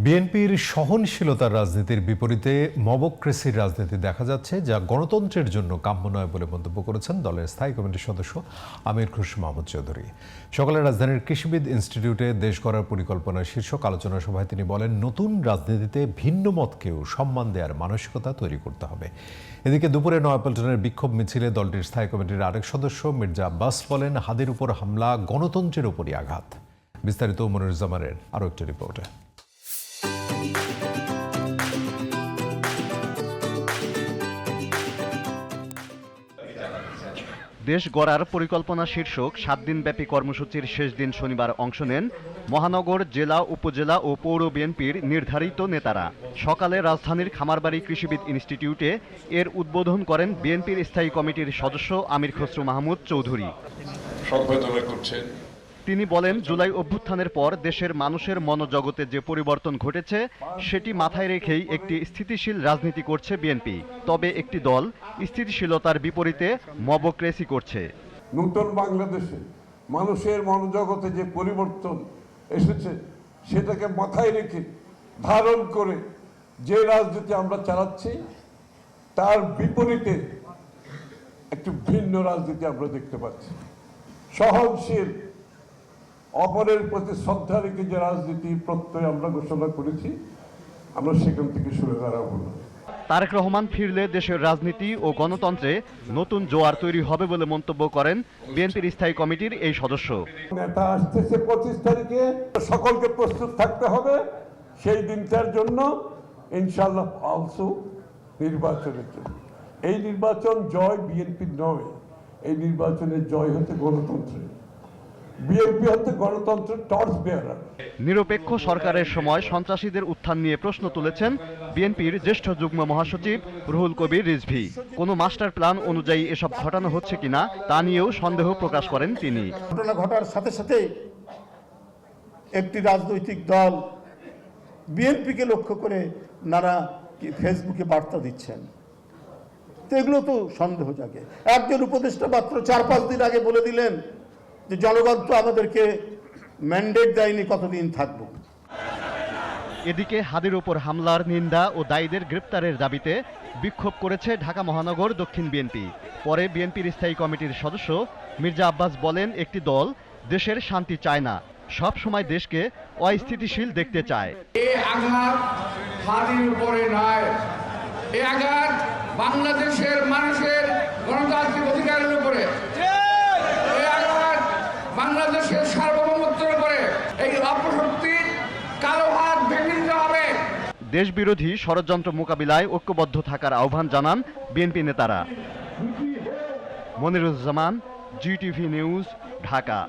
বিএনপির সহনশীলতার রাজনীতির বিপরীতে মবক্রেসির রাজনীতি দেখা যাচ্ছে, যা গণতন্ত্রের জন্য কাম্য নয় বলে মন্তব্য করেছেন দলের স্থায়ী কমিটির সদস্য আমির খসরু মাহমুদ চৌধুরী। সকালে রাজধানীর কৃষিবিদ ইনস্টিটিউটে দেশ গড়ার পরিকল্পনার শীর্ষক আলোচনা সভায় তিনি বলেন, নতুন রাজনীতিতে ভিন্ন মতকেও সম্মান দেওয়ার মানসিকতা তৈরি করতে হবে। এদিকে দুপুরে নয়াপল্টনের বিক্ষোভ মিছিলে দলটির স্থায়ী কমিটির আরেক সদস্য মির্জা আব্বাস বলেন, হাদির উপর হামলা গণতন্ত্রের উপরই আঘাত। বিস্তারিত মনিরুজ্জামানের আরও একটি রিপোর্টে। দেশ গড়ার পরিকল্পনা শীর্ষক 7 দিনব্যাপী কর্মসূচির শেষ দিন শনিবার অংশ নেন মহানগর, জেলা, উপজেলা ও পৌর বিএনপির নির্ধারিত নেতারা। সকালে রাজধানীর খামারবাড়ি কৃষিবিদ ইনস্টিটিউটে এর উদ্বোধন করেন বিএনপির স্থায়ী কমিটির সদস্য আমির খসরু মাহমুদ চৌধুরী। তিনি বলেন, জুলাই অভ্যুত্থানের পর দেশের মানুষের মনোজগতে যে পরিবর্তন ঘটেছে সেটি মাথায় রেখেই একটি স্থিতিশীল রাজনীতি করছে বিএনপি। তবে একটি দল স্থিতিশীলতার বিপরীতে মবক্রেসি করছে। নতুন বাংলাদেশে মানুষের মনোজগতে যে পরিবর্তন এসেছে সেটাকে মাথায় রেখে ধারণ করে যে রাজনীতি আমরা চালাচ্ছি তার বিপরীতে একটু ভিন্ন রাজনীতি আমরা দেখতে পাচ্ছি। সহনশীল, অপরের প্রতি শ্রদ্ধা রেখে যে রাজনীতি প্রত্যয় আমরা ঘোষণা করেছি, আমরা সেখান থেকে সরে দাঁড়াবো না। তারেক রহমান ফিরলে দেশের রাজনীতি ও গণতন্ত্রে নতুন জোয়ার তৈরি হবে বলে মন্তব্য করেন বিএনপির স্থায়ী কমিটির এই সদস্য। নেতা আসতেছে 25 তারিখে, সকলকে প্রস্তুত থাকতে হবে সেই দিনটার জন্য, ইনশাআল্লাহ অলসো নির্বাচনের জন্য। এই নির্বাচন জয় বিএনপির নয়, এই নির্বাচনের জয় হচ্ছে গণতন্ত্রের। বিএনপি হচ্ছে গণতন্ত্রের টর্চ বেয়ারার। নিরপেক্ষ সরকারের সময় সন্ত্রাসীদের উত্থান নিয়ে প্রশ্ন তুলেছেন বিএনপির জ্যেষ্ঠ যুগ্ম মহাসচিব রুহুল কবির রিজভী। কোনো মাস্টার প্ল্যান অনুযায়ী এসব ঘটানো হচ্ছে কিনা তা নিয়েও সন্দেহ প্রকাশ করেন তিনি। ঘটনা ঘটার সাথে সাথে একটি রাজনৈতিক দল বিএনপিকে লক্ষ্য করে নানা ফেসবুকে বার্তা দিচ্ছেন, তো এগুলো তো সন্দেহ জাগে। একজন উপদেষ্টা মাত্র 4-5 দিন আগে বলে দিলেন যে জনগণ তো আমাদেরকে ম্যান্ডেট দেয়নি, কতদিন থাকবো। এদিকে হাদির উপর হামলার নিন্দা ও দায়ীদের গ্রেপ্তারের দাবিতে বিক্ষোভ করেছে ঢাকা মহানগর দক্ষিণ বিএনপি। পরে বিএনপির স্থায়ী কমিটির সদস্য মির্জা আব্বাস বলেন, একটি দল দেশের শান্তি চায় না, সব সময় দেশকে অস্থিতিশীল দেখতে চায়। এই আঘাত হাদির উপরে নয়, এই আঘাত বাংলাদেশের মানুষের গণতান্ত্রিক অধিকারের উপরে, এই আঘাত বাংলাদেশের সার্বভৌমত্বের উপরে। এই অপশক্তির কালো হাত ভেঙে দিতে হবে। দেশবিরোধী ষড়যন্ত্র মোকাবিলায় ঐক্যবদ্ধ থাকার আহ্বান জানান বিএনপি নেতারা। Moniruzzaman, GTV news, Dhaka.